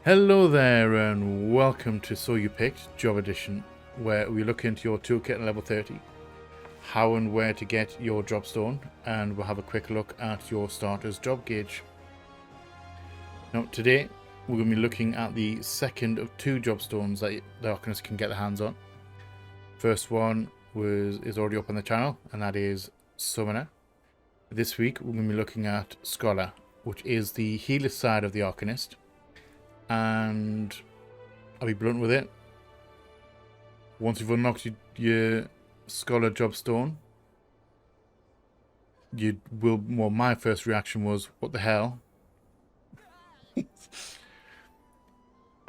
Hello there and welcome to So You Picked Job Edition, where we look into your toolkit at level 30, how and where to get your jobstone, and we'll have a quick look at your starter's job gauge. Now today we're going to be looking at the second of two jobstones that the Arcanist can get their hands on. First one is already up on the channel, and that is Summoner. This week we're going to be looking at Scholar, which is the healer side of the Arcanist. And I'll be blunt with it. Once you've unlocked your Scholar Jobstone, well, my first reaction was, what the hell?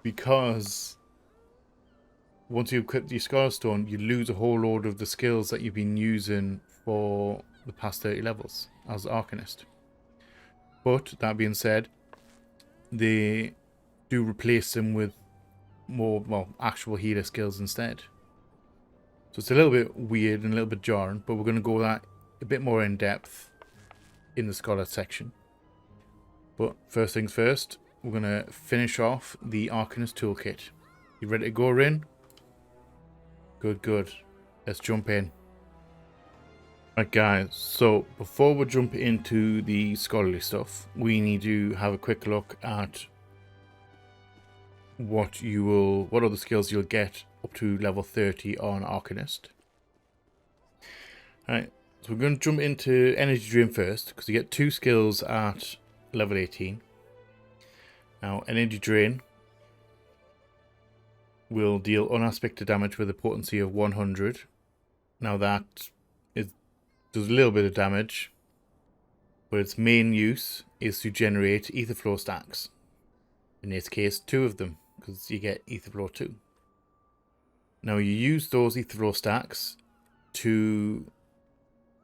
Because once you equip your Scholar Stone, you lose a whole load of the skills that you've been using for the past 30 levels as Arcanist. But that being said, they do replace them with more, well, actual healer skills instead. So it's a little bit weird and a little bit jarring, but we're going to go that a bit more in depth in the Scholar section. But first things first, we're going to finish off the Arcanist Toolkit. You ready to go, Rin? Good. Let's jump in. Right guys, so before we jump into the scholarly stuff, we need to have a quick look at what are the skills you'll get up to level 30 on Arcanist. Alright, so we're going to jump into Energy Drain first, because you get two skills at level 18. Now, Energy Drain will deal unaspected damage with a potency of 100. Now that does a little bit of damage, but its main use is to generate ether flow stacks. In this case, 2 of them, because you get ether flow 2. Now you use those ether flow stacks to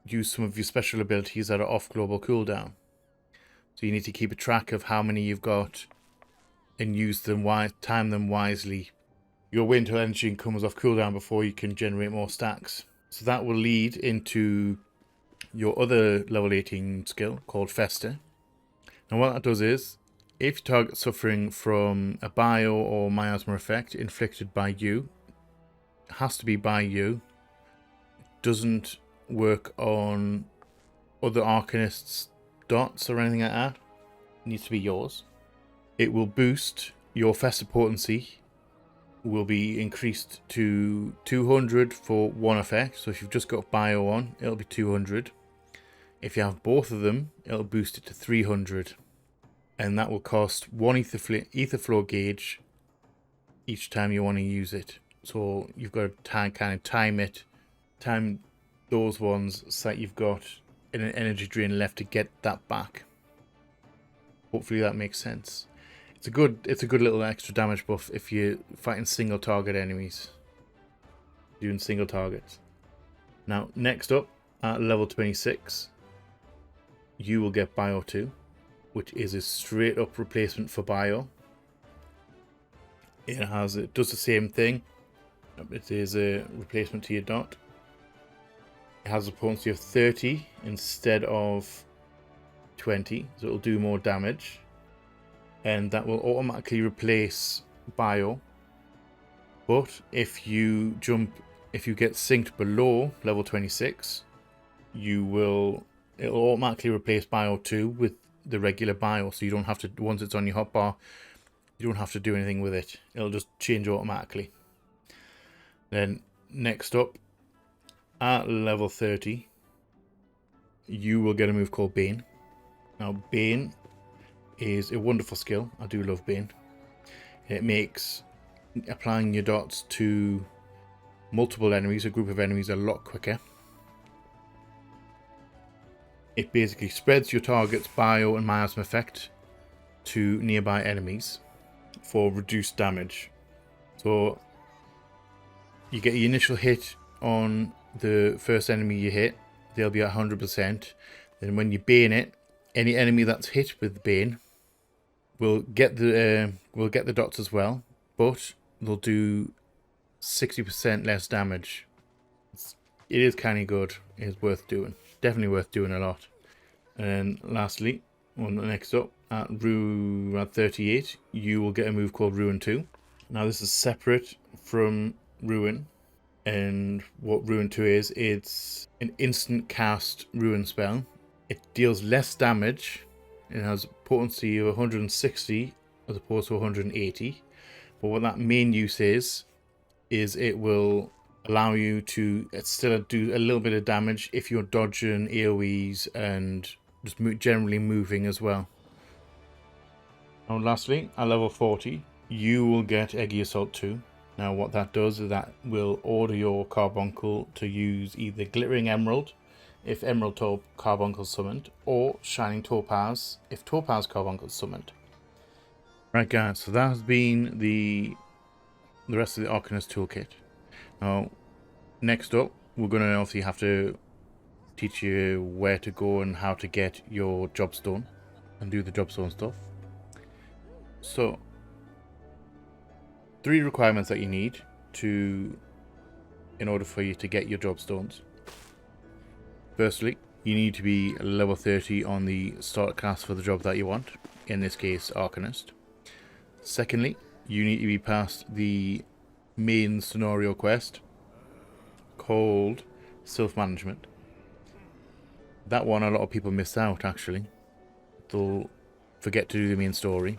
use some of your special abilities that are off global cooldown. So you need to keep a track of how many you've got and use them time them wisely. Your wait until energy comes off cooldown before you can generate more stacks. So that will lead into your other level 18 skill called Fester. And what that does is, if you target suffering from a bio or miasma effect inflicted by you, it has to be by you. It doesn't work on other Arcanists' dots or anything like that. It needs to be yours. It will boost your Fester potency, will be increased to 200 for one effect. So if you've just got bio on, it'll be 200. If you have both of them, it'll boost it to 300. And that will cost 1 ether flow gauge each time you want to use it. So you've got to kind of time those ones so that you've got an energy drain left to get that back. Hopefully that makes sense. It's a good little extra damage buff if you're fighting single target enemies. Doing single targets. Now next up at level 26, you will get Bio 2. Which is a straight up replacement for bio. It does the same thing. It is a replacement to your dot. It has a potency of 30 instead of 20, so it'll do more damage. And that will automatically replace bio. But if you get synced below level 26, it'll automatically replace bio 2 with the regular bio, so you don't have to, once it's on your hotbar, you don't have to do anything with it. It'll just change automatically. Then next up at level 30, you will get a move called Bane. Now Bane is a wonderful skill. I do love Bane. It makes applying your dots to multiple enemies, a group of enemies, a lot quicker. It basically spreads your target's bio and miasma effect to nearby enemies for reduced damage. So you get your initial hit on the first enemy you hit, they'll be at 100%. Then when you bane it, any enemy that's hit with bane will get the dots as well, but they'll do 60% less damage. It is kind of good. It is worth doing. Definitely worth doing a lot. And lastly, next up, at 38, you will get a move called Ruin 2. Now this is separate from Ruin, and what Ruin 2 is, it's an instant cast Ruin spell. It deals less damage. It has potency of 160 as opposed to 180. But what that main use is it will allow you to still do a little bit of damage if you're dodging AoEs and just generally moving as well. And lastly, at level 40, you will get Eggy Assault 2. Now what that does is that will order your Carbuncle to use either Glittering Emerald, if Emerald Carbuncle is summoned, or Shining Topaz, if Topaz Carbuncle is summoned. Right guys, so that has been the rest of the Arcanist toolkit. Now, next up, we're going to obviously have to teach you where to go and how to get your jobstone and do the jobstone stuff. So, 3 requirements that you need in order for you to get your jobstones. Firstly, you need to be level 30 on the starter class for the job that you want, in this case Arcanist. Secondly, you need to be past the main scenario quest called Self-Management. That one a lot of people miss out actually. They'll forget to do the main story.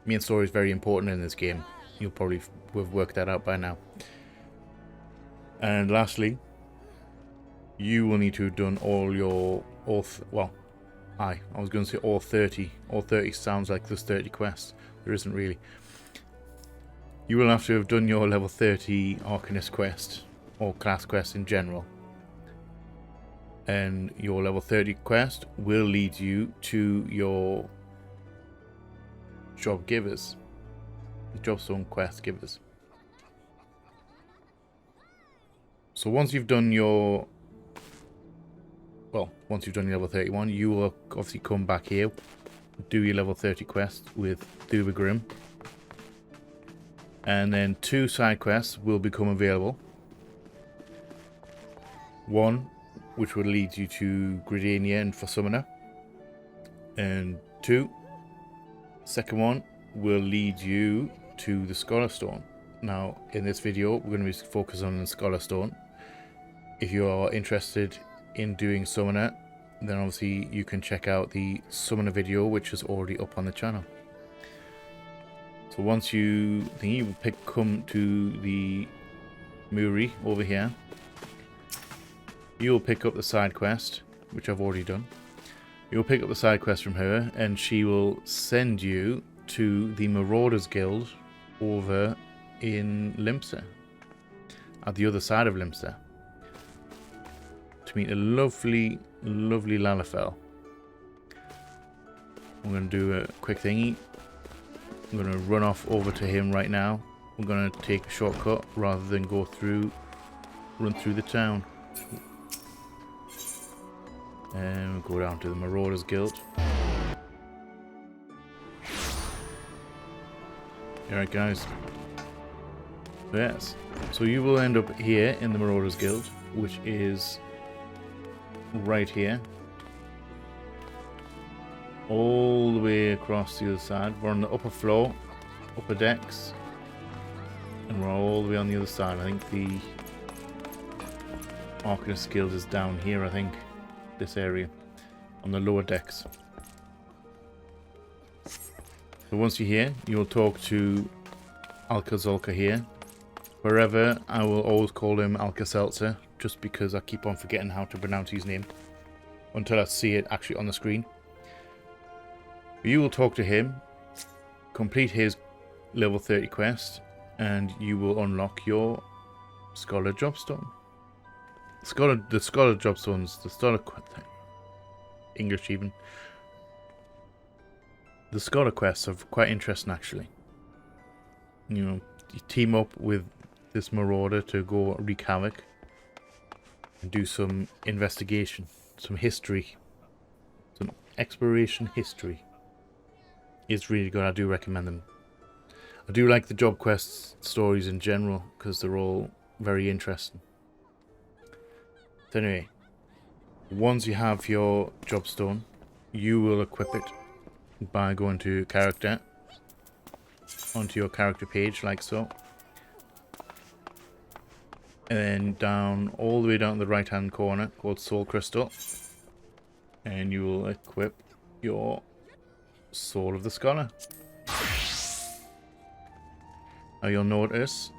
Main story is very important in this game. You'll probably have worked that out by now. And lastly, you will need to have done all 30. All 30 sounds like there's 30 quests. There isn't really. You will have to have done your level 30 Arcanist quest, or class quest in general. And your level 30 quest will lead you to your job givers. The jobstone quest givers. So once you've done your level 31, you will obviously come back here, do your level 30 quest with Grim, and then 2 side quests will become available. One, which will lead you to Gridania and for Summoner, and 2, second one will lead you to the Scholar Stone. Now, in this video, we're going to be focused on the Scholar Stone. If you are interested in doing Summoner, then obviously you can check out the Summoner video, which is already up on the channel. So once you come to the Muri over here, you'll pick up the side quest, which I've already done. You'll pick up the side quest from her, and she will send you to the Marauders Guild over in Limsa, at the other side of Limsa, to meet a lovely Lalafell. I'm going to do a quick thingy. I'm going to run off over to him right now. I'm going to take a shortcut rather than run through the town. And we'll go down to the Marauders Guild. Alright guys. Yes. So you will end up here in the Marauders Guild, which is right here. All the way across the other side. We're on the upper floor, upper decks. And we're all the way on the other side. I think the Arcanist Guild is down here, I think. This area. On the lower decks. So once you're here, you'll talk to Alka-Zolka here. Wherever, I will always call him Alka-Seltzer, just because I keep on forgetting how to pronounce his name until I see it actually on the screen. You will talk to him, complete his level 30 quest, and you will unlock your Scholar Jobstone. The Scholar Jobstones, the Scholar English even. The Scholar quests are quite interesting actually. You know, you team up with this Marauder to go wreak havoc and do some investigation, some history, some exploration history. It's really good. I do recommend them. I do like the job quest stories in general because they're all very interesting. So anyway, once you have your jobstone, you will equip it by going to character, onto your character page like so, and then down all the way down the right hand corner called Soul Crystal, and you will equip your Soul of the Scholar. Now you'll notice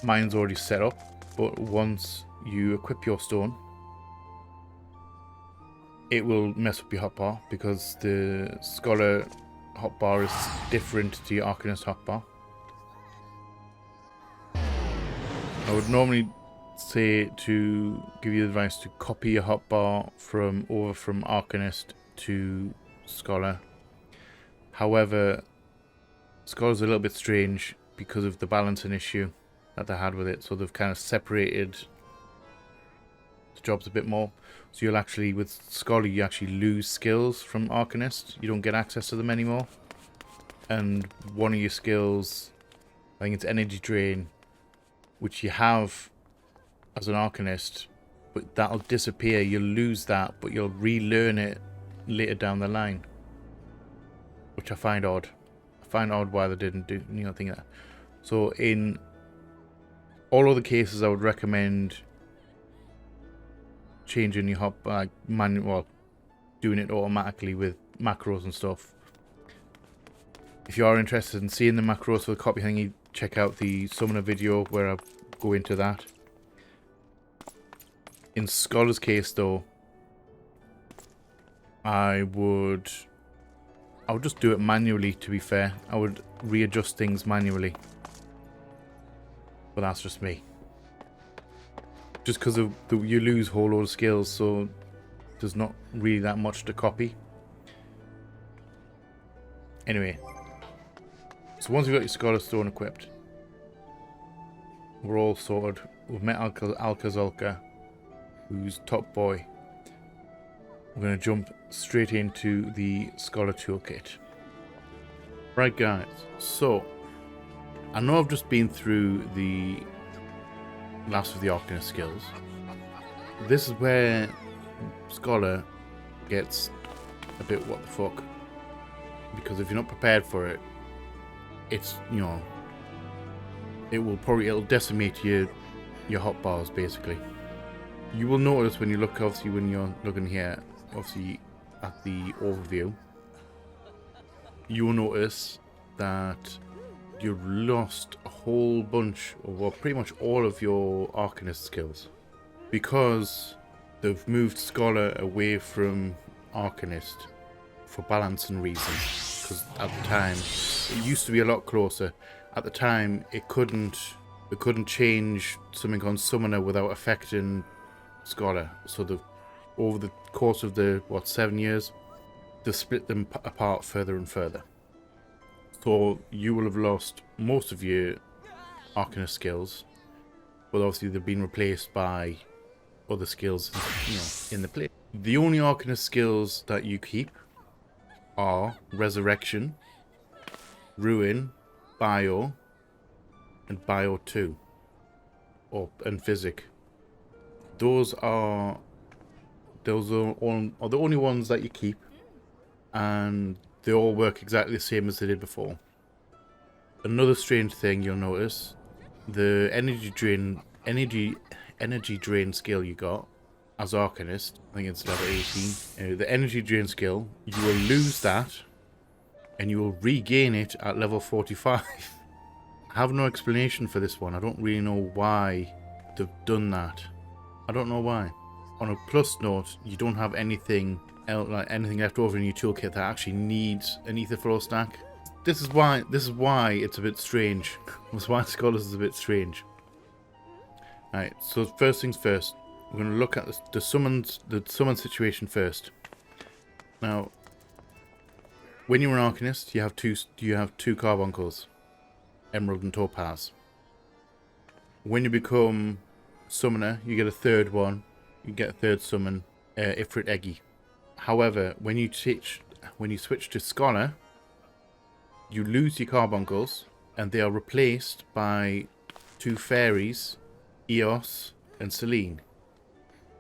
mine's already set up, but once you equip your stone, it will mess up your hotbar because the Scholar hotbar is different to your Arcanist hotbar. I would normally say to give you advice to copy your hotbar from Arcanist to Scholar. However, Scholar's a little bit strange because of the balancing issue that they had with it, so they've kind of separated the jobs a bit more. So you'll actually, with Scholar, you actually lose skills from Arcanist. You don't get access to them anymore. And one of your skills, I think it's Energy Drain, which you have as an Arcanist, but that'll disappear. You'll lose that, but you'll relearn it later down the line, which I find odd. I find odd why they didn't do, think of that. So in all other cases, I would recommend changing your hotbar, doing it automatically with macros and stuff. If you are interested in seeing the macros for the copy thingy, check out the summoner video where I go into that. In Scholar's case though, I would just do it manually, to be fair. I would readjust things manually. But that's just me. Just because you lose a whole load of skills, so there's not really that much to copy. Anyway, so once you've got your Scholar Stone equipped, we're all sorted. We've met Alcazulka, who's top boy. We're going to jump straight into the Scholar Toolkit. Right guys, so I know I've just been through the last of the Arcanist skills. This is where Scholar gets a bit what the fuck. Because if you're not prepared for it, it's, it'll decimate your hotbars basically. You will notice when you look, obviously when you're looking here, obviously at the overview, you will notice that you've lost a whole bunch of, well, pretty much all of your Arcanist skills. Because they've moved Scholar away from Arcanist for balancing reasons. Because at the time, it used to be a lot closer. At the time, it couldn't change something on Summoner without affecting Scholar. So over the course of the 7 years, they've split them apart further and further. So you will have lost most of your Arcanist skills, but obviously they've been replaced by other skills, in the place. The only Arcanist skills that you keep are Resurrection, Ruin, Bio, and Bio 2, and Physic. Those are the only ones that you keep, and they all work exactly the same as they did before. Another strange thing you'll notice, the energy drain skill you got as Arcanist, I think it's level 18. The energy drain skill, you will lose that, and you will regain it at level 45. I have no explanation for this one. I don't really know why they've done that. I don't know why. On a plus note, you don't have anything else, like anything left over in your toolkit that actually needs an ether flow stack. This is why it's a bit strange. That's why Scholars is a bit strange. Alright, so first things first, we're going to look at the summon situation first. Now, when you're an Arcanist, you have two carbuncles, Emerald and Topaz. When you become Summoner, you get a third one. You get a third summon, Ifrit Eggy. However, when you switch to Scholar, you lose your carbuncles, and they are replaced by two fairies, Eos and Selene.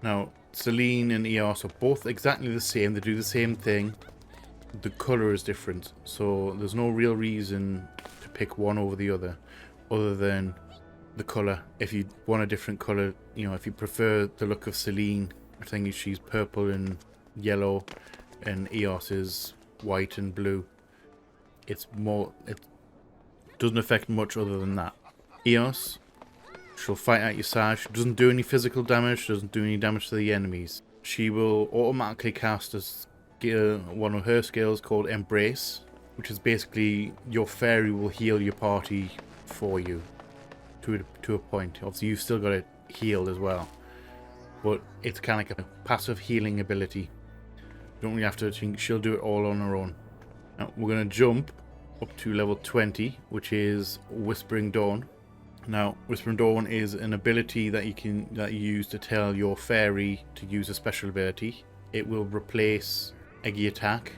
Now, Selene and Eos are both exactly the same. They do the same thing. the colour is different. So there's no real reason to pick one over the other than the colour. If you want a different colour, you know, if you prefer the look of Celine, I think she's purple and yellow, and Eos is white and blue. It doesn't affect much other than that. Eos, she'll fight at your side. She doesn't do any physical damage, doesn't do any damage to the enemies. She will automatically cast one of her skills called Embrace, which is basically your fairy will heal your party for you to a point. Obviously, you've still got it healed as well, but it's kind of like a passive healing ability. You don't really have to think, she'll do it all on her own. Now, we're going to jump up to level 20, which is Whispering Dawn. Now, Whispering Dawn is an ability that you use to tell your fairy to use a special ability. It will replace Eggy Attack.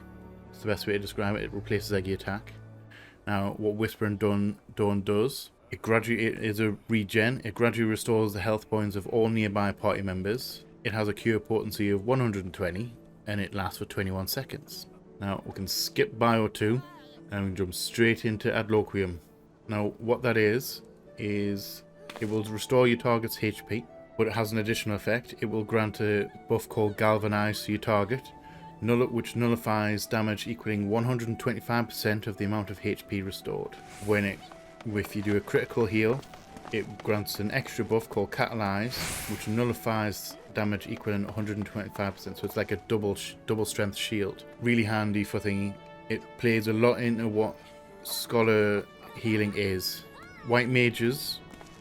It's the best way to describe it. It replaces Eggy Attack. Now, what Whispering Dawn does, it is a regen. It gradually restores the health points of all nearby party members. It has a cure potency of 120, and it lasts for 21 seconds. Now, we can skip Bio 2, and we can jump straight into Adloquium. Now, what that is it will restore your target's HP, but it has an additional effect. It will grant a buff called Galvanize to your target, which nullifies damage equaling 125% of the amount of HP restored. If you do a critical heal, it grants an extra buff called Catalyze, which nullifies damage equaling 125%. So it's like a double strength shield. Really handy for thingy. It plays a lot into what Scholar healing is. White mages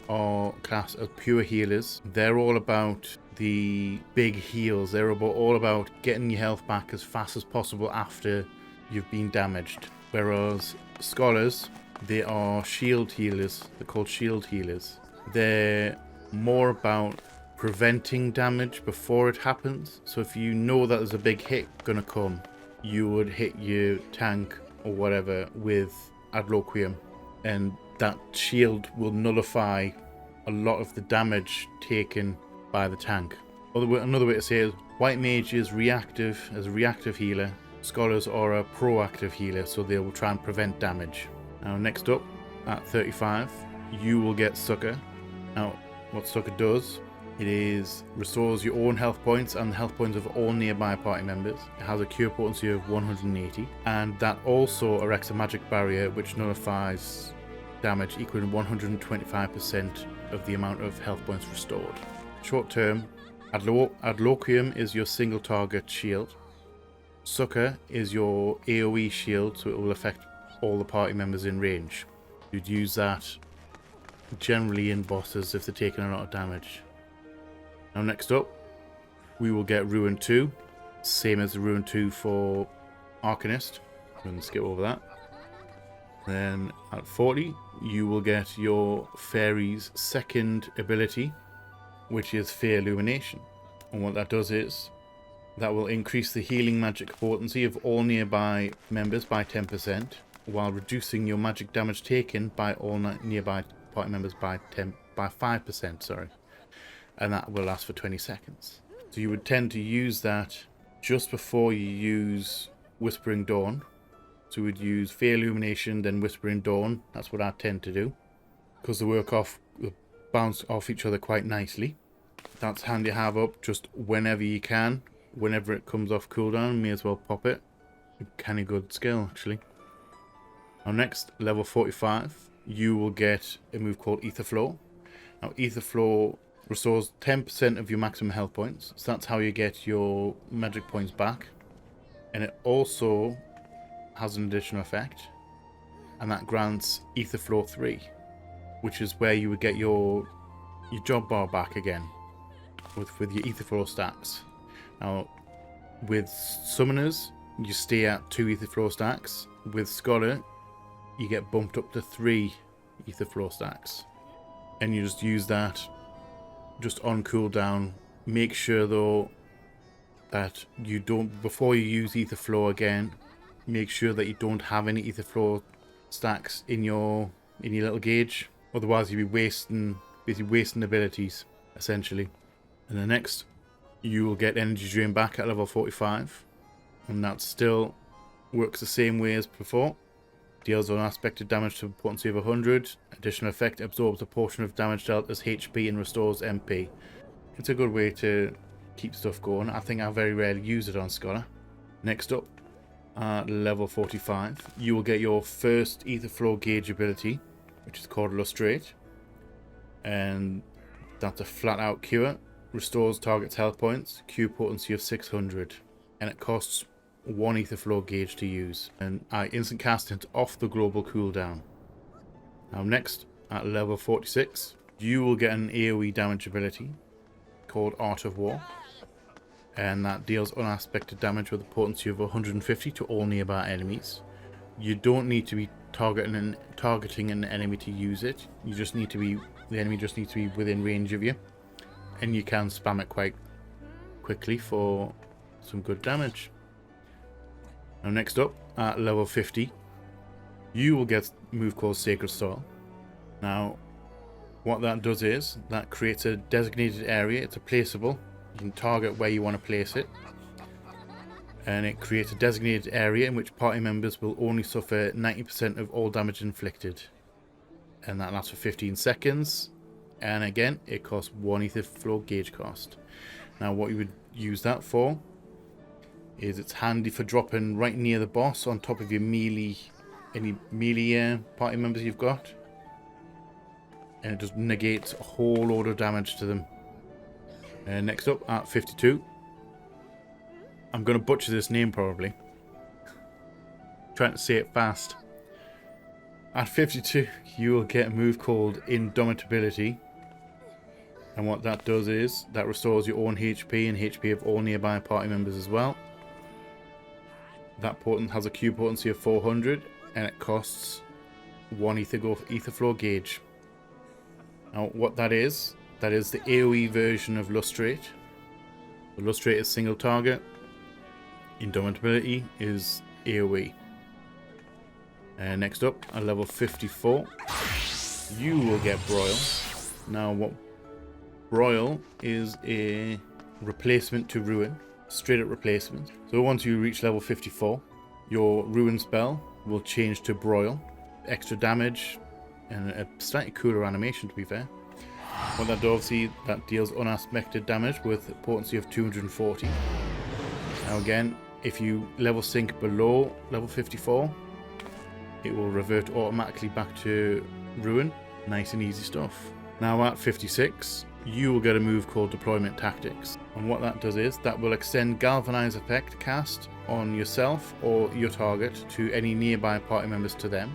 are classed as pure healers. They're all about the big heals. They're all about getting your health back as fast as possible after you've been damaged. Whereas scholars, they are shield healers. They're called shield healers. They're more about preventing damage before it happens. So if you know that there's a big hit gonna come, you would hit your tank or whatever with Adloquium, and that shield will nullify a lot of the damage taken by the tank. Another way to say it is, white mage is reactive as a reactive healer. Scholars are a proactive healer, so they will try and prevent damage. Now, next up, at 35, you will get Succor. Now, what Succor does, it restores your own health points and the health points of all nearby party members. It has a cure potency of 180, and that also erects a magic barrier which nullifies damage equaling 125% of the amount of health points restored. Short term, Adloquium is your single target shield. Succor is your AoE shield, so it will affect all the party members in range. You'd use that generally in bosses if they're taking a lot of damage. Now, next up, we will get Ruin 2, same as the Ruin 2 for Arcanist. I'm going to skip over that. Then at 40, you will get your fairy's second ability, which is Fey Illumination. And what that does is, that will increase the healing magic potency of all nearby members by 10%, while reducing your magic damage taken by all nearby party members by 5%, sorry. And that will last for 20 seconds. So you would tend to use that just before you use Whispering Dawn. So we'd use Fey Illumination, then Whispering Dawn. That's what I tend to do, because they bounce off each other quite nicely. That's handy to have up just whenever you can. Whenever it comes off cooldown, may as well pop it. Kind of good skill, actually. Now next, level 45, you will get a move called Ether Flow. Now Ether Flow restores 10% of your maximum health points, so that's how you get your magic points back. And it also has an additional effect, and that grants Ether Flow 3, which is where you would get your job bar back again with your Ether Flow stacks. Now, with Summoners, you stay at 2 Ether Flow stacks. With Scholar, you get bumped up to 3 Ether Flow stacks. And you just use that just on cooldown. Make sure though that you don't, before you use Ether Flow again, make sure that you don't have any Ether Flow stacks in your little gauge. Otherwise you'll be basically wasting abilities, essentially. And the next, you will get Energy Drain back at level 45. And that's still works the same way as before. Deals unaspected damage to a potency of 100. Additional effect, absorbs a portion of damage dealt as HP and restores MP. It's a good way to keep stuff going. I think I very rarely use it on Scholar. Next up, at level 45, you will get your first Ether Flow gauge ability, which is called Lustrate. And that's a flat out cure. Restores target's health points, Q potency of 600. And it costs 1 Ether Flow gauge to use. And I instant cast it off the global cooldown. Now next, at level 46, you will get an AoE damage ability called Art of War. And that deals unaspected damage with a potency of 150 to all nearby enemies. You don't need to be targeting an enemy to use it. You just need to be, the enemy just needs to be within range of you. And you can spam it quite quickly for some good damage. Now next up, at level 50, you will get a move called Sacred Soil. Now, what that does is, that creates a designated area. It's a placeable. You can target where you want to place it. And it creates a designated area in which party members will only suffer 90% of all damage inflicted. And that lasts for 15 seconds. And again, it costs 1 Ether Flow gauge cost. Now what you would use that for is it's handy for dropping right near the boss on top of your melee, any melee party members you've got. And it just negates a whole load of damage to them. Next up, at 52. I'm going to butcher this name probably. Trying to say it fast. At 52, you will get a move called Indomitability. And what that does is, that restores your own HP and HP of all nearby party members as well. That potent has a Q potency of 400, and it costs 1 Ether Flow gauge. Now what that is the AoE version of Lustrate. The Lustrate is single target. Indomitability is AoE. Next up, at level 54, you will get Broil. Now what Broil is a replacement to Ruin. Straight up replacement. So once you reach level 54, your Ruin spell will change to Broil. Extra damage and a slightly cooler animation, to be fair. What that does, that deals unaspected damage with a potency of 240. Now again, if you level sync below level 54, it will revert automatically back to Ruin. Nice and easy stuff. Now at 56, you will get a move called Deployment Tactics. And what that does is, that will extend Galvanize effect cast on yourself or your target to any nearby party members to them.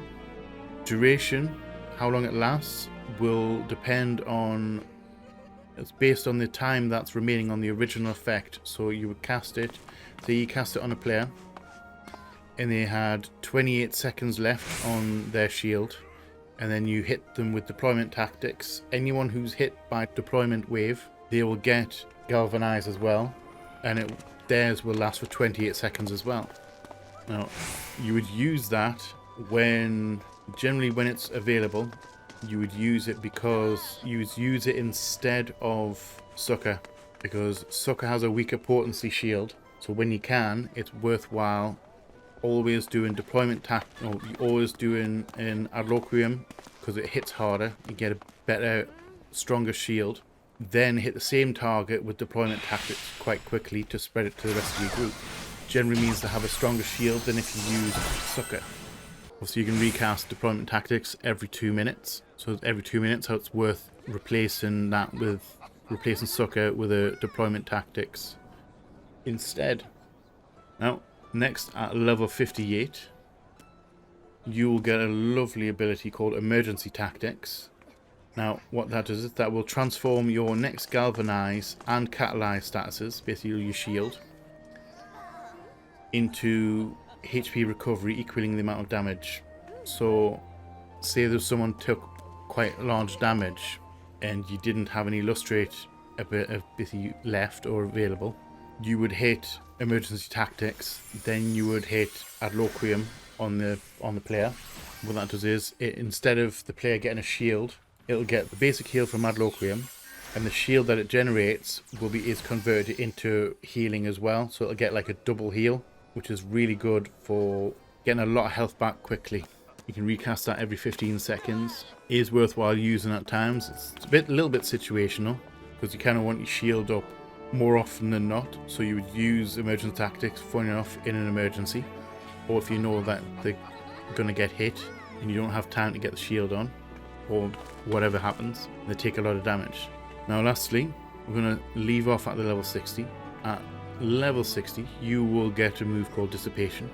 Duration, how long it lasts, will depend on, it's based on the time that's remaining on the original effect. So you would cast it, say you cast it on a player, and they had 28 seconds left on their shield, and then you hit them with Deployment Tactics. Anyone who's hit by Deployment Wave, they will get Galvanize as well, and theirs will last for 28 seconds as well. Now, you would use that generally when it's available, you would use it because you would use it instead of Succor, because Succor has a weaker potency shield. So when you can, it's worthwhile always doing always doing an Adloquium, because it hits harder. You get a better, stronger shield. Then hit the same target with Deployment Tactics quite quickly to spread it to the rest of your group. Generally means to have a stronger shield than if you use Succor. Also, you can recast Deployment Tactics every 2 minutes. So every 2 minutes, so it's worth replacing Succor with a Deployment Tactics instead. Now, next at level 58, you will get a lovely ability called Emergency Tactics. Now, what that does is that will transform your next Galvanize and Catalyze statuses, basically your shield, into HP recovery equaling the amount of damage. So, say there's someone took quite large damage and you didn't have any Lustrate basically left or available, you would hit Emergency Tactics, then you would hit Adloquium on the player. What that does is, instead of the player getting a shield, it'll get the basic heal from Adloquium, and the shield that it generates is converted into healing as well, so it'll get like a double heal. which is really good for getting a lot of health back quickly. You can recast that every 15 seconds. It is worthwhile using at times. It's a little bit situational, because you kind of want your shield up more often than not. So you would use emergency tactics, funny enough, in an emergency. Or if you know that they're going to get hit and you don't have time to get the shield on, or whatever happens, they take a lot of damage. Now lastly, we're going to leave off at the level 60. At level 60, you will get a move called Dissipation.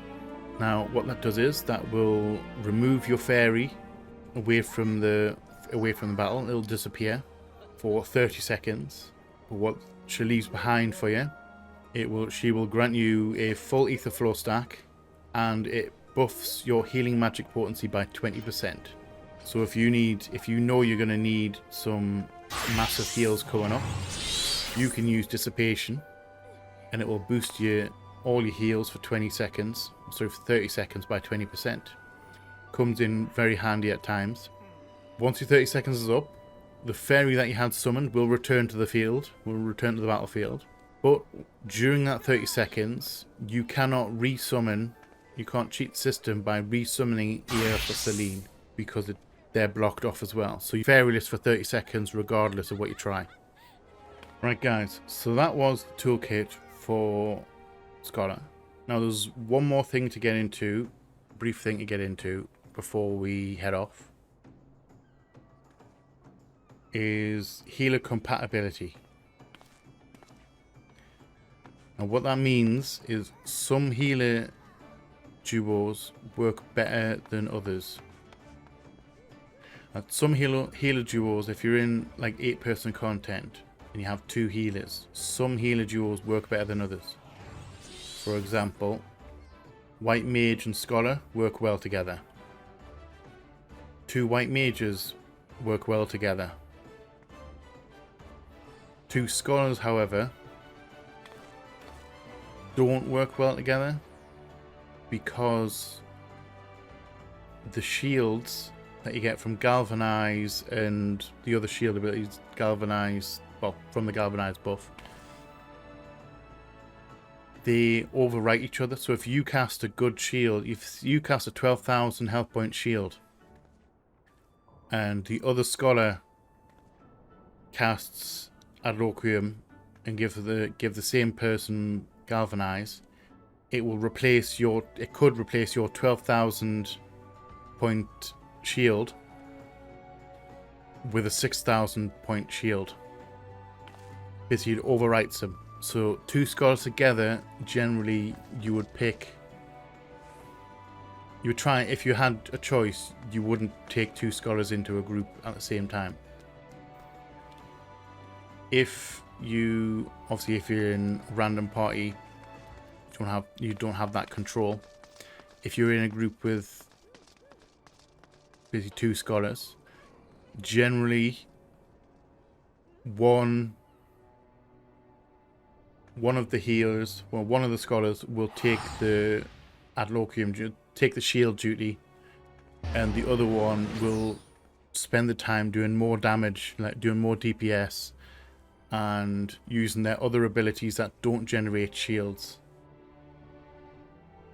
Now what that does is that will remove your fairy away from the battle. It'll disappear for 30 seconds. But what she leaves behind for you, she will grant you a full ether flow stack, and it buffs your healing magic potency by 20%. So if you know you're going to need some massive heals coming up, you can use Dissipation, and it will boost all your heals for 20 seconds, so for 30 seconds by 20%. Comes in very handy at times. Once your 30 seconds is up, the fairy that you had summoned will return to the battlefield. But during that 30 seconds, you cannot resummon, you can't cheat the system by resummoning Earth or Selene, because they're blocked off as well. So you're fairyless for 30 seconds regardless of what you try. Right guys, so that was the toolkit for Scholar. Now there's one more thing to get into, brief thing to get into before we head off, is healer compatibility. And what that means is some healer duos work better than others. Some healer duos, if you're in like 8-person content and you have 2 healers, some healer duos work better than others. For example, White Mage and Scholar work well together. 2 White Mages work well together. 2 Scholars, however, don't work well together, because the shields that you get from Galvanize and the other shield abilities, Galvanize, well, from the Galvanize buff, they overwrite each other. So if you cast a good shield, if you cast a 12,000 health point shield, and the other Scholar casts Adloquium and give the same person Galvanize, it could replace your 12,000 point shield with a 6,000 point shield. Basically, it overwrites them. So 2 Scholars together, generally you would try, if you had a choice, you wouldn't take 2 Scholars into a group at the same time. If you're in random party, you don't have that control. If you're in a group with basically 2 Scholars, generally one of the Scholars will take the Adloquium, take the shield duty, and the other one will spend the time doing more damage, like doing more DPS, and using their other abilities that don't generate shields,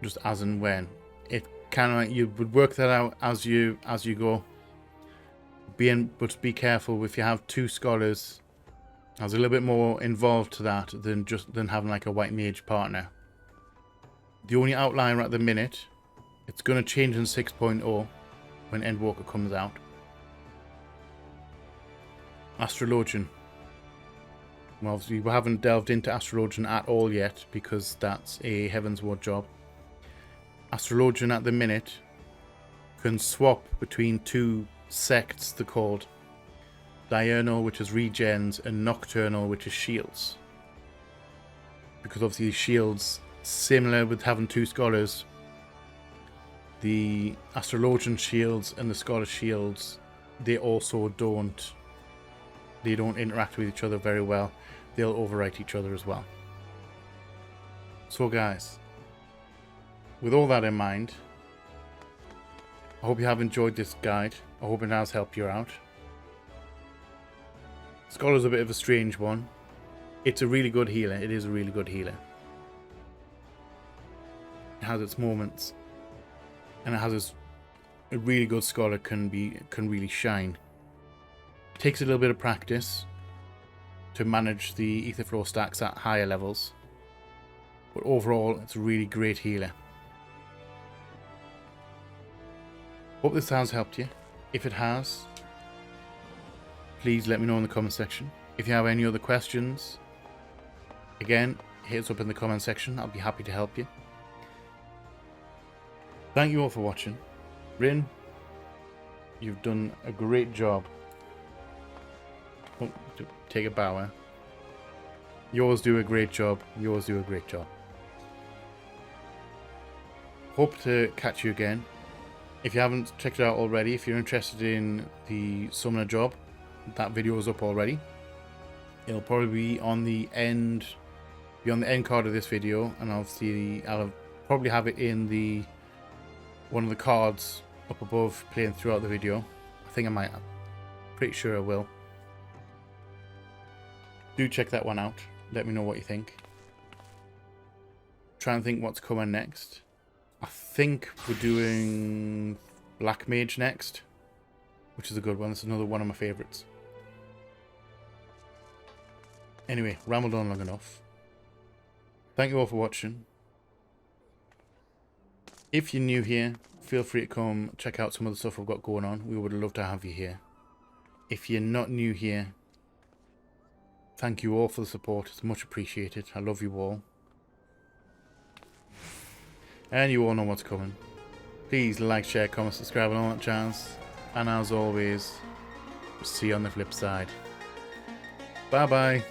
just as and when. It kind of, you would work that out as you go. But be careful, if you have 2 Scholars, there's a little bit more involved to that than having like a White Mage partner. The only outlier at the minute, it's going to change in 6.0 when Endwalker comes out. Astrologian. Well, obviously we haven't delved into Astrologian at all yet, because that's a Heavensward job. Astrologian at the minute can swap between 2 sects, they're called. Diurnal, which is regens, and Nocturnal, which is shields. Because obviously shields, similar with having 2 Scholars, the Astrologian shields and the Scholar shields, they also don't interact with each other very well. They'll overwrite each other as well. So guys, with all that in mind, I hope you have enjoyed this guide. I hope it has helped you out. Scholar's a bit of a strange one. It's a really good healer. It is a really good healer. has its moments, and it has a really good scholar can really shine. It takes a little bit of practice to manage the ether flow stacks at higher levels, but overall it's a really great healer. Hope this has helped you. If it has, please let me know in the comment section. If you have any other questions, again, hit us up in the comment section. I'll be happy to help you. Thank you all for watching. Rin, you've done a great job. Oh, take a bow, eh? Yours do a great job. Yours do a great job. Hope to catch you again. If you haven't checked it out already, if you're interested in the summoner job, that video is up already. It'll probably be on the end card of this video, and I'll probably have it in one of the cards up above playing throughout the video. I think I might. I'm pretty sure I will. Do check that one out. Let me know what you think. Try and think what's coming next. I think we're doing Black Mage next, which is a good one. It's another one of my favourites. Anyway, rambled on long enough. Thank you all for watching. If you're new here, feel free to come check out some of the stuff we've got going on. We would love to have you here. If you're not new here, thank you all for the support. It's much appreciated. I love you all. And you all know what's coming. Please like, share, comment, subscribe, and all that jazz. And as always, see you on the flip side. Bye bye.